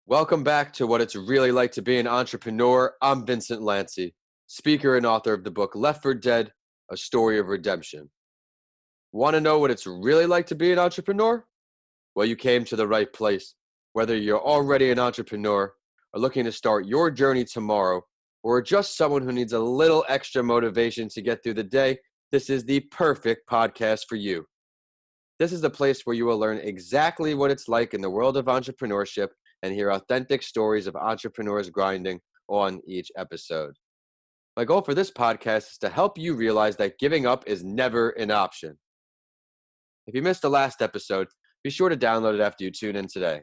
Welcome back to What It's Really Like to Be an Entrepreneur. I'm Vincent Lanci, speaker and author of the book Left for Dead, A Story of Redemption. Want to know what it's really like to be an entrepreneur? Well, you came to the right place. Whether you're already an entrepreneur or looking to start your journey tomorrow, or just someone who needs a little extra motivation to get through the day, this is the perfect podcast for you. This is the place where you will learn exactly what it's like in the world of entrepreneurship and hear authentic stories of entrepreneurs grinding on each episode. My goal for this podcast is to help you realize that giving up is never an option. If you missed the last episode, be sure to download it after you tune in today.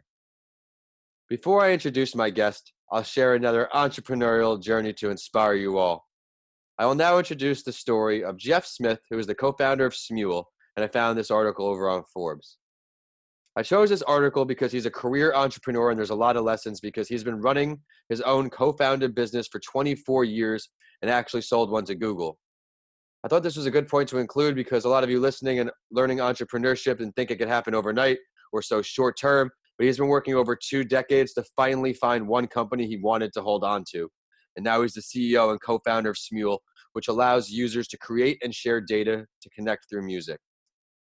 Before I introduce my guest, I'll share another entrepreneurial journey to inspire you all. I will now introduce the story of Jeff Smith, who is the co-founder of Smule, and I found this article over on Forbes. I chose this article because he's a career entrepreneur and there's a lot of lessons because he's been running his own co-founded business for 24 years and actually sold one to Google. I thought this was a good point to include because a lot of you listening and learning entrepreneurship and think it could happen overnight or so short term, but he's been working over 2 decades to finally find one company he wanted to hold on to. And now he's the CEO and co-founder of Smule, which allows users to create and share data to connect through music.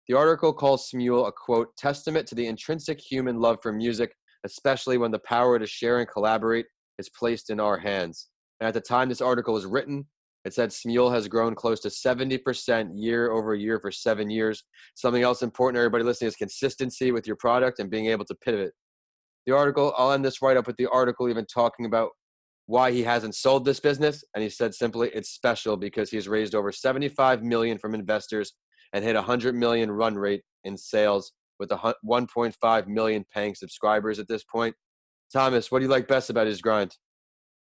The article calls Smule a, quote, testament to the intrinsic human love for music, especially when the power to share and collaborate is placed in our hands. And at the time this article was written, it said Smule has grown close to 70% year over year for 7 years. Something else important, everybody listening, is consistency with your product and being able to pivot. The article, I'll end this right up with the article even talking about why he hasn't sold this business. And he said simply, it's special because he's raised over $75 million from investors and hit 100 million run rate in sales with 1.5 million paying subscribers at this point. Thomas, what do you like best about his grind?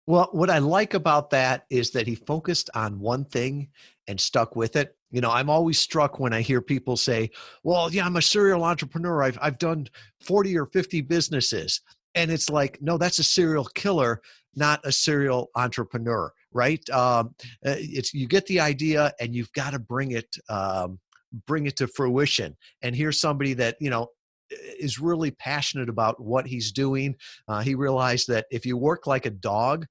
Well, what I like about that is that he focused on one thing and stuck with it. You know, I'm always struck when I hear people say, well, yeah, I'm a serial entrepreneur. I've done 40 or 50 businesses. And it's like, no, that's a serial killer, not a serial entrepreneur, right? It's you get the idea and you've got to bring it to fruition. And here's somebody that, is really passionate about what he's doing. He realized that if you work like a dog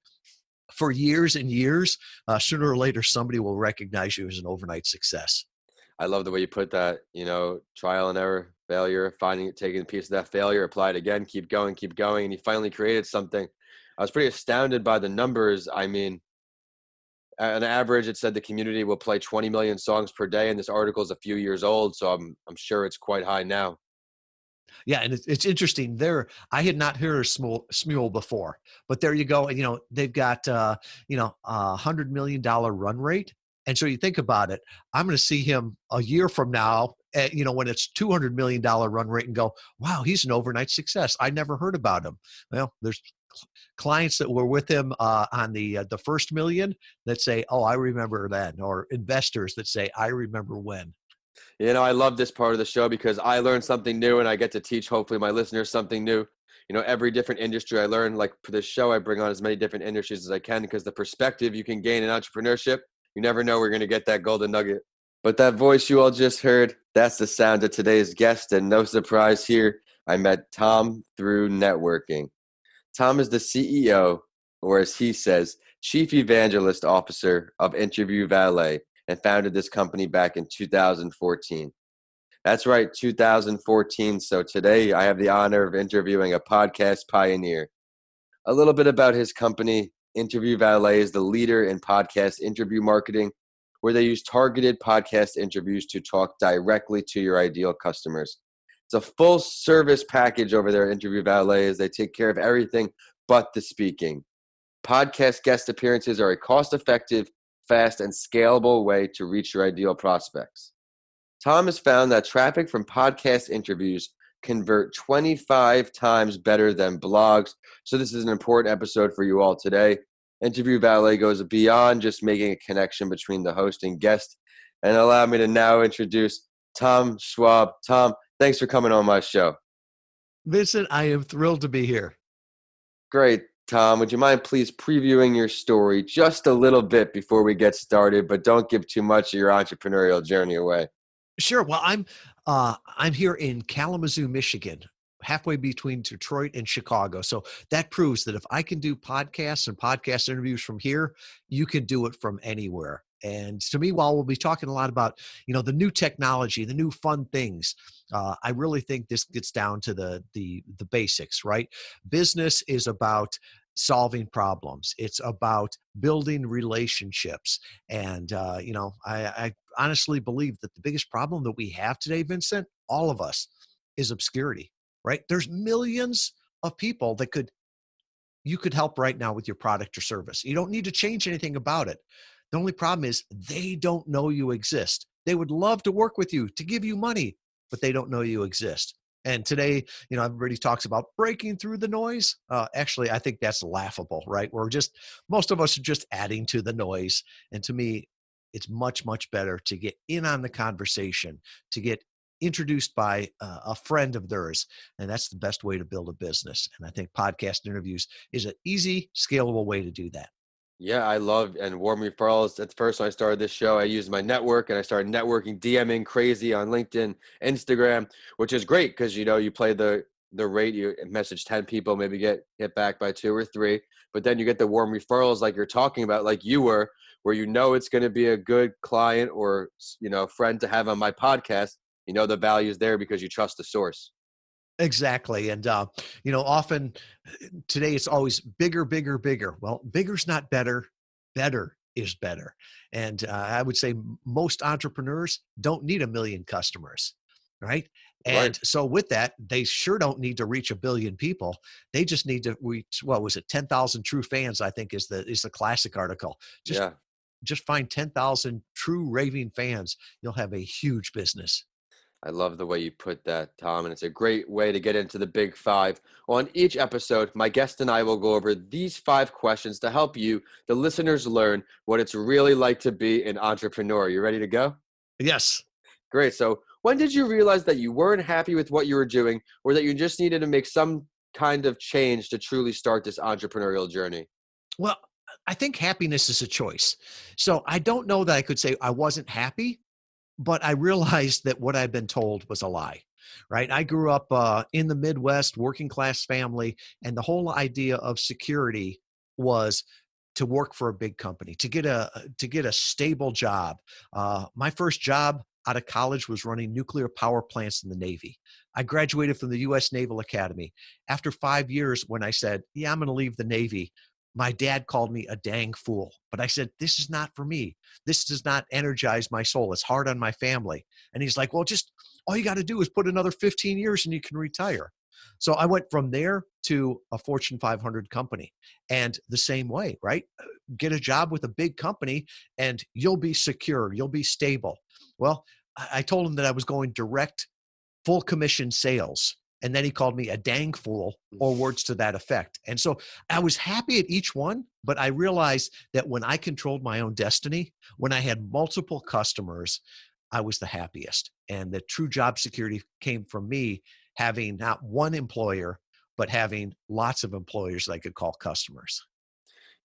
for years and years, sooner or later, somebody will recognize you as an overnight success. I love the way you put that, trial and error, failure, taking a piece of that failure, apply it again, keep going. And he finally created something. I was pretty astounded by the numbers. I mean, on average, it said the community will play 20 million songs per day. And this article is a few years old. So I'm sure it's quite high now. Yeah, and it's interesting. I had not heard of Smule before, but there you go. And they've got $100 million run rate, and so you think about it. I'm going to see him a year from now, when it's $200 million run rate, and go, wow, he's an overnight success. I never heard about him. Well, there's clients that were with him on the first million that say, oh, I remember then, or investors that say, I remember when. I love this part of the show because I learn something new and I get to teach, hopefully, my listeners something new. Every different industry I learn, like for this show, I bring on as many different industries as I can because the perspective you can gain in entrepreneurship, you never know we're going to get that golden nugget. But that voice you all just heard, that's the sound of today's guest. And no surprise here, I met Tom through networking. Tom is the CEO, or as he says, Chief Evangelist Officer of Interview Valet, and founded this company back in 2014. That's right, 2014. So today I have the honor of interviewing a podcast pioneer. A little bit about his company. Interview Valet is the leader in podcast interview marketing, where they use targeted podcast interviews to talk directly to your ideal customers. It's a full service package over there, Interview Valet, as they take care of everything but the speaking. Podcast guest appearances are a cost-effective, fast, and scalable way to reach your ideal prospects. Tom has found that traffic from podcast interviews convert 25 times better than blogs. So this is an important episode for you all today. Interview Valet goes beyond just making a connection between the host and guest. And allow me to now introduce Tom Schwab. Tom, thanks for coming on my show. Vincent, I am thrilled to be here. Great. Tom, would you mind please previewing your story just a little bit before we get started, but don't give too much of your entrepreneurial journey away? Sure. Well, I'm here in Kalamazoo, Michigan, halfway between Detroit and Chicago. So that proves that if I can do podcasts and podcast interviews from here, you can do it from anywhere. And to me, while we'll be talking a lot about, the new technology, the new fun things, I really think this gets down to the basics, right? Business is about solving problems. It's about building relationships. And, I honestly believe that the biggest problem that we have today, Vincent, all of us, is obscurity, right? There's millions of people that you could help right now with your product or service. You don't need to change anything about it. The only problem is they don't know you exist. They would love to work with you, to give you money, but they don't know you exist. And today, everybody talks about breaking through the noise. Actually, I think that's laughable, right? Most of us are just adding to the noise. And to me, it's much, much better to get in on the conversation, to get introduced by a friend of theirs. And that's the best way to build a business. And I think podcast interviews is an easy, scalable way to do that. Yeah, I love and warm referrals. At first, when I started this show, I used my network and I started networking, DMing crazy on LinkedIn, Instagram, which is great because you play the rate, you message 10 people, maybe get hit back by 2 or 3, but then you get the warm referrals like you're talking about, like you were, where it's going to be a good client or friend to have on my podcast. The value is there because you trust the source. Exactly. And, often today it's always bigger, bigger, bigger. Well, bigger's not better. Better is better. And I would say most entrepreneurs don't need 1 million customers, right? Right. And so with that, they sure don't need to reach 1 billion people. They just need to reach, what was it? 10,000 true fans, I think is the classic article. Yeah. Just find 10,000 true raving fans. You'll have a huge business. I love the way you put that, Tom, and it's a great way to get into the big 5. On each episode, my guest and I will go over these 5 questions to help you, the listeners, learn what it's really like to be an entrepreneur. You ready to go? Yes. Great. So when did you realize that you weren't happy with what you were doing or that you just needed to make some kind of change to truly start this entrepreneurial journey? Well, I think happiness is a choice. So I don't know that I could say I wasn't happy, but I realized that what I'd been told was a lie, right? I grew up in the Midwest, working class family, and the whole idea of security was to work for a big company, to get a stable job. My first job out of college was running nuclear power plants in the Navy. I graduated from the U.S. Naval Academy. After 5 years, when I said, "Yeah, I'm going to leave the Navy," my dad called me a dang fool. But I said, "This is not for me. This does not energize my soul. It's hard on my family." And he's like, "Well, just all you got to do is put another 15 years and you can retire." So I went from there to a Fortune 500 company. And the same way, right? Get a job with a big company and you'll be secure, you'll be stable. Well, I told him that I was going direct full commission sales. And then he called me a dang fool or words to that effect. And so I was happy at each one, but I realized that when I controlled my own destiny, when I had multiple customers, I was the happiest. And the true job security came from me having not one employer, but having lots of employers that I could call customers.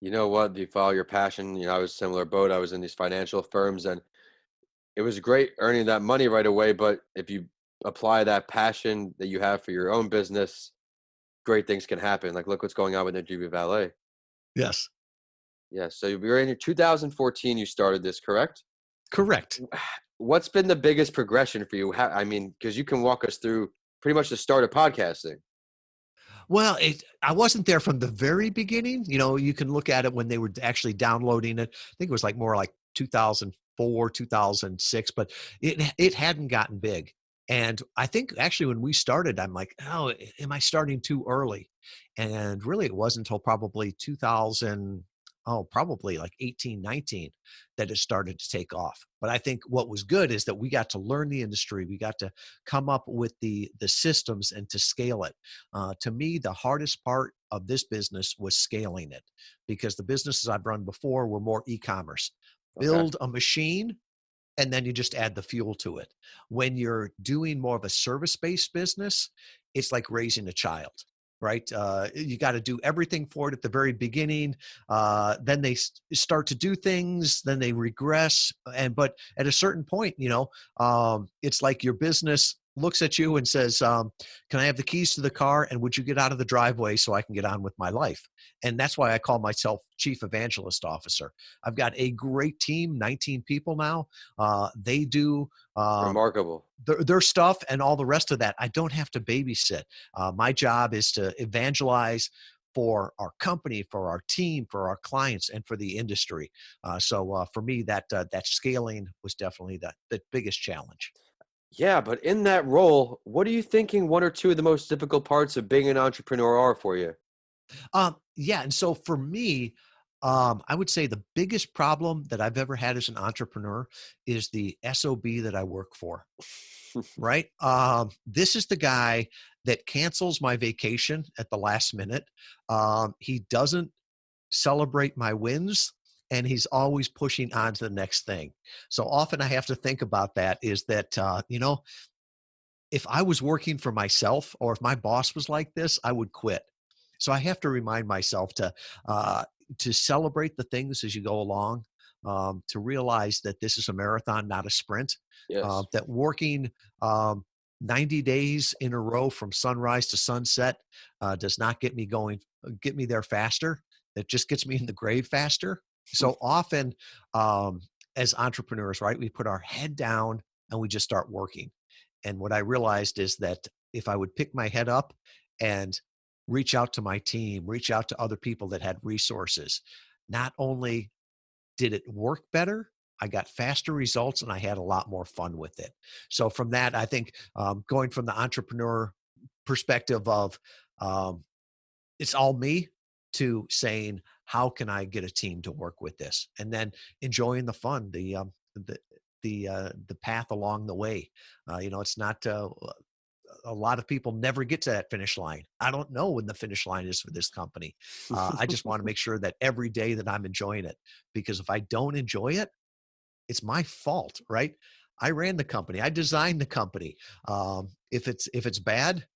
You know what? You follow your passion. I was similar boat. I was in these financial firms and it was great earning that money right away. But if you apply that passion that you have for your own business, great things can happen. Like, look what's going on with Interview Valet. Yes, Yeah. So you were in your 2014, you started this, correct? correct. What's been the biggest progression for you? Because you can walk us through pretty much the start of podcasting. Well, I wasn't there from the very beginning. You can look at it when they were actually downloading it. I think it was more like 2004, 2006, but it hadn't gotten big. And I think actually when we started, I'm like, oh, am I starting too early? And really, it wasn't until probably 2000, probably like 18, 19 that it started to take off. But I think what was good is that we got to learn the industry. We got to come up with the systems and to scale it. To me, the hardest part of this business was scaling it because the businesses I've run before were more e-commerce. Okay. Build a machine and then you just add the fuel to it. When you're doing more of a service-based business, it's like raising a child, right? You got to do everything for it at the very beginning. Then they start to do things, then they regress. But at a certain point, it's like your business looks at you and says, can I have the keys to the car? And would you get out of the driveway so I can get on with my life? And that's why I call myself Chief Evangelist Officer. I've got a great team, 19 people now. They do Remarkable. their stuff and all the rest of that. I don't have to babysit. My job is to evangelize for our company, for our team, for our clients, and for the industry. So for me, that scaling was definitely the biggest challenge. Yeah, but in that role, what are you thinking one or two of the most difficult parts of being an entrepreneur are for you? Yeah, and so for me, I would say the biggest problem that I've ever had as an entrepreneur is the SOB that I work for. Right? This is the guy that cancels my vacation at the last minute. He doesn't celebrate my wins, and he's always pushing on to the next thing. So often I have to think about that is that, if I was working for myself or if my boss was like this, I would quit. So I have to remind myself to celebrate the things as you go along, to realize that this is a marathon, not a sprint. Yes. That working um, 90 days in a row from sunrise to sunset does not get me there faster. It just gets me in the grave faster. So often, um, as entrepreneurs, right, we put our head down and we just start working. And what I realized is that if I would pick my head up and reach out to my team, reach out to other people that had resources, not only did it work better, I got faster results and I had a lot more fun with it. So from that, I think going from the entrepreneur perspective of um, it's all me to saying, how can I get a team to work with this? And then enjoying the fun, the path along the way. It's not a lot of people never get to that finish line. I don't know when the finish line is for this company. I just want to make sure that every day that I'm enjoying it, because if I don't enjoy it, it's my fault, right? I ran the company. I designed the company. If it's bad,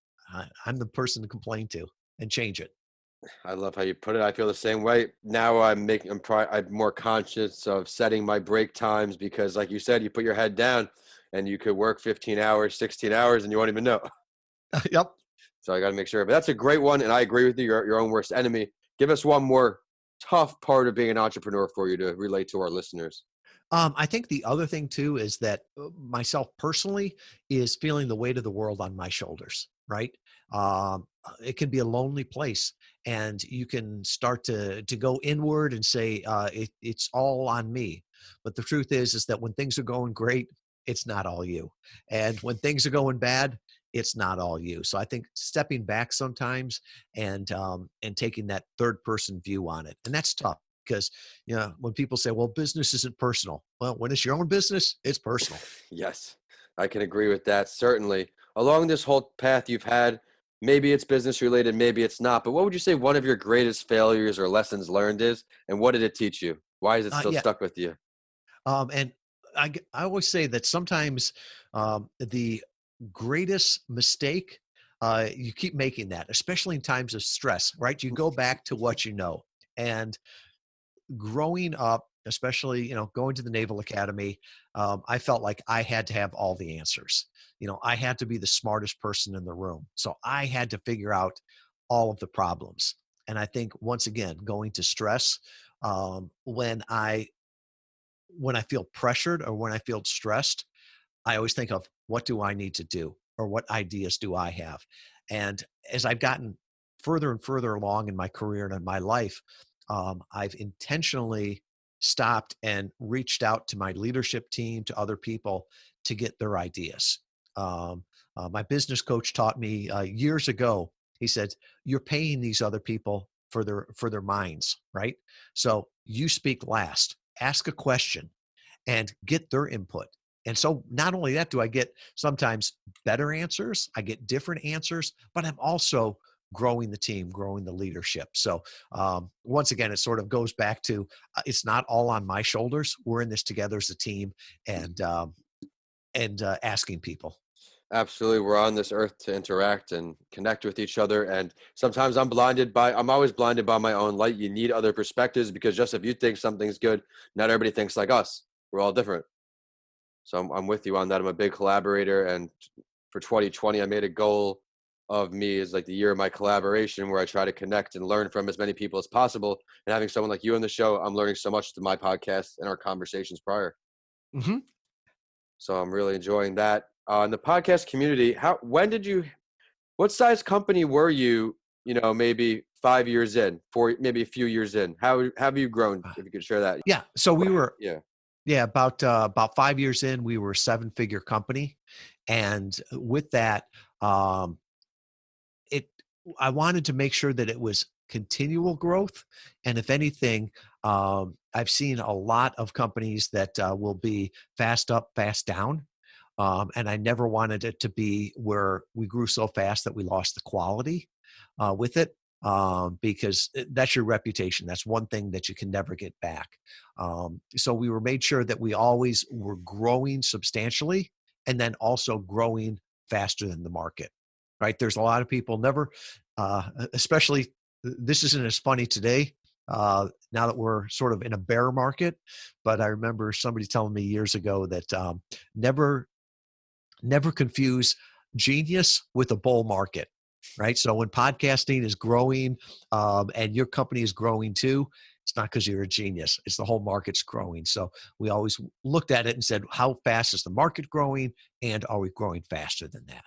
I'm the person to complain to and change it. I love how you put it. I feel the same way. Now I'm more conscious of setting my break times because like you said, you put your head down and you could work 15 hours, 16 hours and you won't even know. Yep. So I got to make sure. But that's a great one. And I agree with you. You're your own worst enemy. Give us one more tough part of being an entrepreneur for you to relate to our listeners. I think the other thing too is that myself personally is feeling the weight of the world on my shoulders, right? It can be a lonely place, and you can start to go inward and say it's all on me. But the truth is that when things are going great, it's not all you, and when things are going bad, it's not all you. So I think stepping back sometimes and taking that third person view on it, and that's tough because when people say, well, business isn't personal. Well, when it's your own business, it's personal. Yes, I can agree with that. Certainly. Along this whole path you've had, maybe it's business related, maybe it's not, but what would you say one of your greatest failures or lessons learned is, and what did it teach you? Why is it still Yeah. stuck with you? And I always say that sometimes the greatest mistake, you keep making that, especially in times of stress, right? You go back to what you know. And growing up, especially, going to the Naval Academy, I felt like I had to have all the answers. I had to be the smartest person in the room. So I had to figure out all of the problems. And I think once again, going to stress, when I feel pressured or when I feel stressed, I always think of what do I need to do or what ideas do I have? And as I've gotten further and further along in my career and in my life, I've intentionally stopped and reached out to my leadership team, to other people to get their ideas. My business coach taught me years ago. He said, "You're paying these other people for their minds, right? So you speak last. Ask a question and get their input." And so not only that do I get sometimes better answers, I get different answers, but I'm also growing the team, growing the leadership. So once again, it sort of goes back to it's not all on my shoulders. We're in this together as a team, and asking people. Absolutely. We're on this earth to interact and connect with each other. And sometimes I'm always blinded by my own light. You need other perspectives because just if you think something's good, not everybody thinks like us. We're all different. So I'm with you on that. I'm a big collaborator and for 2020, I made a goal of me as like the year of my collaboration, where I try to connect and learn from as many people as possible. And having someone like you on the show, I'm learning so much through my podcast and our conversations prior. Hmm. So I'm really enjoying that. In the podcast community, what size company were you, maybe 5 years in, maybe a few years in? How have you grown? If you could share that. Yeah. So we were, Yeah. yeah, about 5 years in, we were a seven-figure company. And with that, um, it I wanted to make sure that it was continual growth. And if anything, I've seen a lot of companies that will be fast up, fast down. And I never wanted it to be where we grew so fast that we lost the quality with it, because that's your reputation. That's one thing that you can never get back. So we were made sure that we always were growing substantially, and then also growing faster than the market. Right? There's a lot of people never, especially this isn't as funny today. Now that we're sort of in a bear market, but I remember somebody telling me years ago that never confuse genius with a bull market, right? So when podcasting is growing, and your company is growing too, it's not because you're a genius. It's the whole market's growing. So we always looked at it and said, how fast is the market growing? And are we growing faster than that?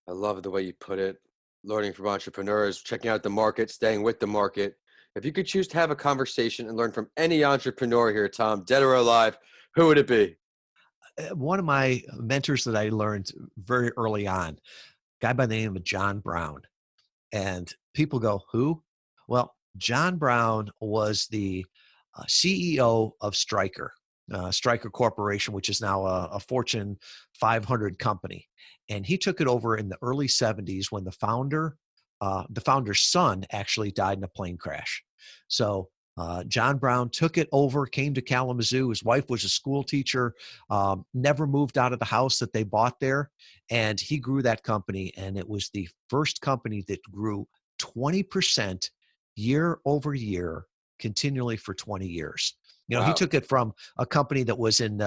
I love the way you put it. Learning from entrepreneurs, checking out the market, staying with the market. If you could choose to have a conversation and learn from any entrepreneur here, Tom, dead or alive, who would it be? One of my mentors that I learned very early on, a guy by the name of John Brown. And people go, who? Well, John Brown was the CEO of Stryker Corporation, which is now a Fortune 500 company. And he took it over in the early 70s when the founder's son actually died in a plane crash. So John Brown took it over, came to Kalamazoo. His wife was a school teacher, never moved out of the house that they bought there. And he grew that company. And it was the first company that grew 20% year over year, continually for 20 years. He Wow. took it from a company that was in,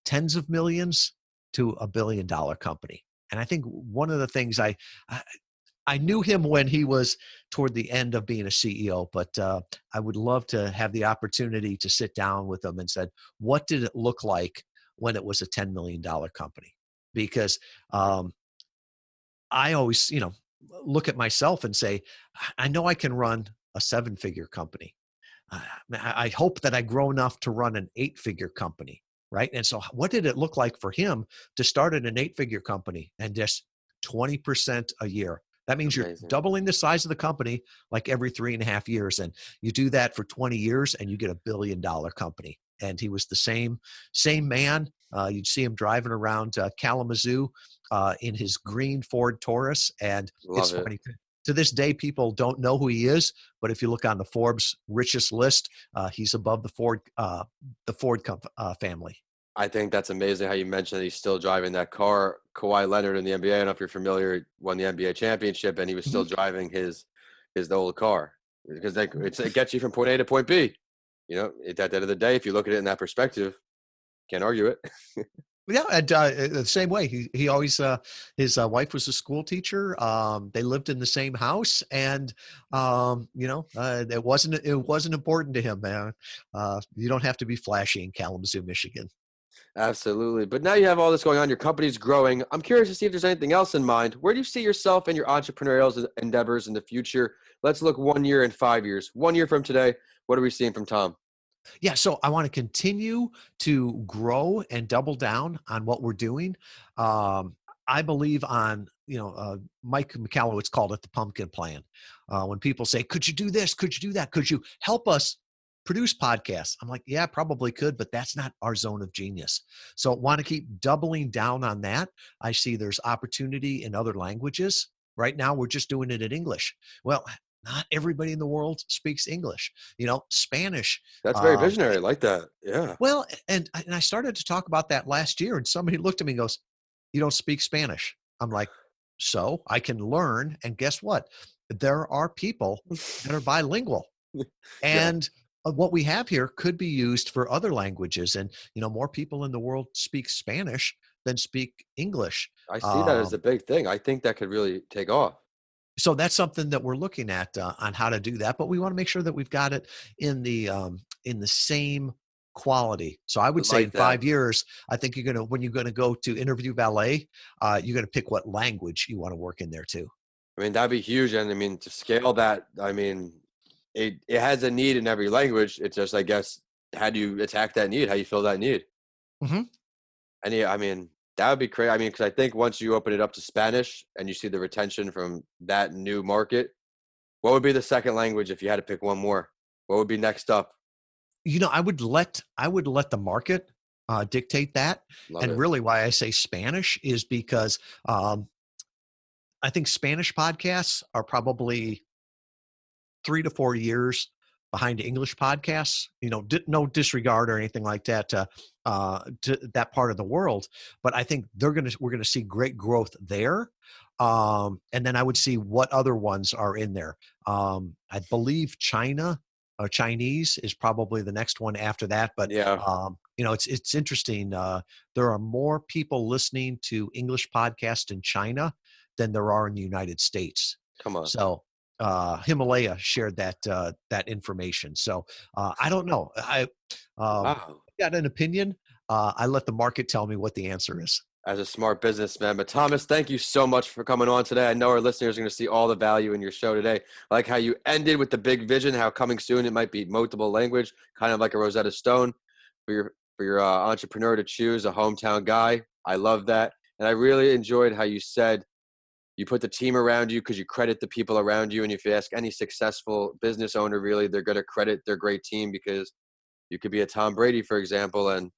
tens of millions to $1 billion company. And I think one of the things I knew him when he was toward the end of being a CEO, but I would love to have the opportunity to sit down with him and said, what did it look like when it was a $10 million company? Because I always, look at myself and say, I know I can run a 7-figure company. I hope that I grow enough to run an 8-figure company, right? And so what did it look like for him to start at an 8-figure company and just 20% a year? That means you're Amazing. doubling the size of the company like every 3.5 years. And you do that for 20 years and you get $1 billion company. And he was the same man. You'd see him driving around Kalamazoo in his green Ford Taurus. And it's Love it. funny. To this day, people don't know who he is, but if you look on the Forbes richest list, he's above the Ford family. I think that's amazing how you mentioned that he's still driving that car. Kawhi Leonard in the NBA, I don't know if you're familiar, won the NBA championship, and he was still Mhm. driving his old car, because it gets you from point A to point B. At the end of the day, if you look at it in that perspective, can't argue it. Yeah, and the same way. He always his wife was a school teacher. They lived in the same house, and it wasn't important to him, man. You don't have to be flashy in Kalamazoo, Michigan. Absolutely. But now you have all this going on. Your company's growing. I'm curious to see if there's anything else in mind. Where do you see yourself and your entrepreneurial endeavors in the future? Let's look 1 year and 5 years. 1 year from today, what are we seeing from Tom? Yeah, so I want to continue to grow and double down on what we're doing. I believe on, Mike McCallowitz called it the pumpkin plan. When people say, could you do this? Could you do that? Could you help us produce podcasts? I'm like, yeah, probably could, but that's not our zone of genius. So want to keep doubling down on that. I see there's opportunity in other languages. Right now, we're just doing it in English. Well, not everybody in the world speaks English. Spanish. That's very um, visionary. I like that. Yeah. well, and I started to talk about that last year, and somebody looked at me and goes, "You don't speak Spanish." I'm like, "So I can learn." And guess what? There are people that are bilingual, Yeah. and what we have here could be used for other languages. And more people in the world speak Spanish than speak English. I see that as Um, a big thing. I think that could really take off. so that's something that we're looking at on how to do that, but we want to make sure that we've got it in the same quality. So I I would say in like that. 5 years, I think when you're gonna go to Interview Valet, you're gonna pick what language you want to work in there too. I mean, that'd be huge. And I mean, to scale that, I mean, it has a need in every language. It's just, I guess, how do you attack that need? How you fill that need? Hmm. And yeah, I mean, that would be crazy. I mean, because I think once you open it up to Spanish and you see the retention from that new market, what would be the second language if you had to pick one more? What would be next up? I would let the market dictate that. Love And it. really, why I say Spanish is because I think Spanish podcasts are probably 3 to 4 years behind English podcasts. No disregard or anything like that to that part of the world, but I think we're gonna see great growth there. And then I would see what other ones are in there. I believe China or Chinese is probably the next one after that. But Yeah, it's interesting. There are more people listening to English podcasts in China than there are in the United States. come on. So Himalaya shared that information. So I don't know. Wow. Got an opinion. I let the market tell me what the answer is. As a smart businessman. But Thomas, thank you so much for coming on today. I know our listeners are going to see all the value in your show today. I like how you ended with the big vision, how coming soon it might be multiple language, kind of like a Rosetta Stone for your entrepreneur to choose a hometown guy. I love that. And I really enjoyed how you said you put the team around you because you credit the people around you. And if you ask any successful business owner, really, they're going to credit their great team because you could be a Tom Brady, for example, and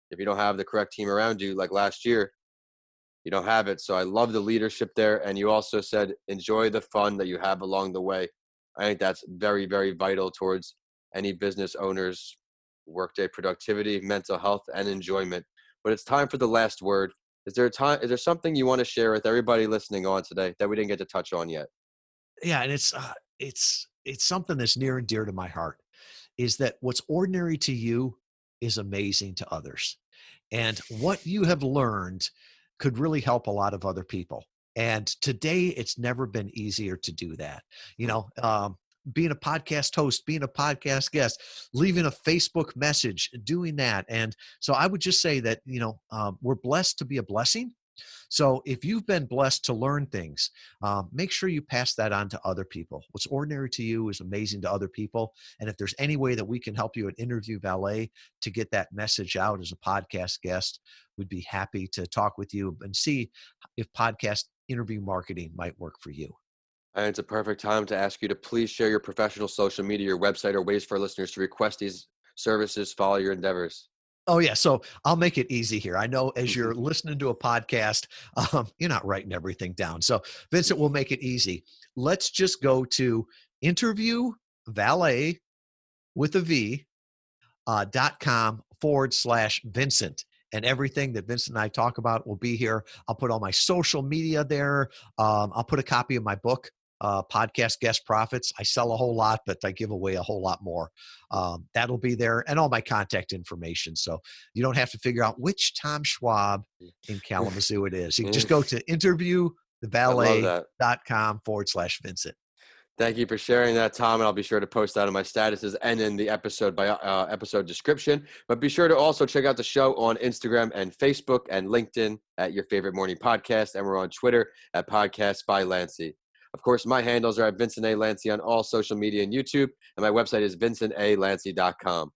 if you don't have the correct team around you, like last year, you don't have it. So I love the leadership there. And you also said, enjoy the fun that you have along the way. I think that's very, very vital towards any business owner's workday productivity, mental health, and enjoyment. But it's time for the last word. Is there something you want to share with everybody listening on today that we didn't get to touch on yet? Yeah, and it's something that's near and dear to my heart. Is that what's ordinary to you is amazing to others, and what you have learned could really help a lot of other people. And today, it's never been easier to do that. Being a podcast host, being a podcast guest, leaving a Facebook message, doing that. And so I would just say that we're blessed to be a blessing. So if you've been blessed to learn things, make sure you pass that on to other people. What's ordinary to you is amazing to other people. And if there's any way that we can help you at Interview Valet to get that message out as a podcast guest, we'd be happy to talk with you and see if podcast interview marketing might work for you. And it's a perfect time to ask you to please share your professional social media, your website, or ways for listeners to request these services, follow your endeavors. Oh, yeah. So I'll make it easy here. I know as you're listening to a podcast, you're not writing everything down. So Vincent will make it easy. Let's just go to Interview Valet with a V .com/Vincent. And everything that Vincent and I talk about will be here. I'll put all my social media there. I'll put a copy of my book, Podcast Guest Profits. I sell a whole lot, but I give away a whole lot more. That'll be there, and all my contact information. So you don't have to figure out which Tom Schwab in Kalamazoo it is. You can just go to I love that. interviewthevalet.com/Vincent. Thank you for sharing that, Tom, and I'll be sure to post that on my statuses and in the episode episode description. But be sure to also check out the show on Instagram and Facebook and LinkedIn at Your Favorite Morning Podcast, and we're on Twitter at Podcast by Lanci. Of course, my handles are at Vincent A. Lanci on all social media and YouTube, and my website is vincentalanci.com.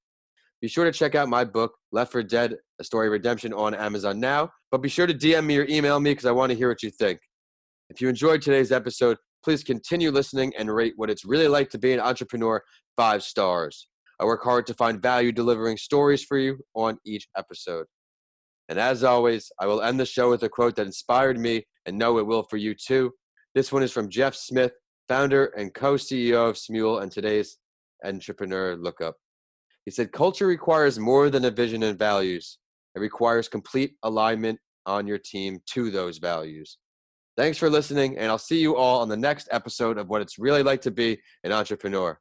Be sure to check out my book, Left for Dead, A Story of Redemption, on Amazon now, but be sure to DM me or email me because I want to hear what you think. If you enjoyed today's episode, please continue listening and rate What It's Really Like to Be an Entrepreneur 5 stars. I work hard to find value delivering stories for you on each episode. And as always, I will end the show with a quote that inspired me and know it will for you too. This one is from Jeff Smith, founder and co-CEO of Smule and today's Entrepreneur Lookup. He said, culture requires more than a vision and values. It requires complete alignment on your team to those values. Thanks for listening, and I'll see you all on the next episode of What It's Really Like to Be an Entrepreneur.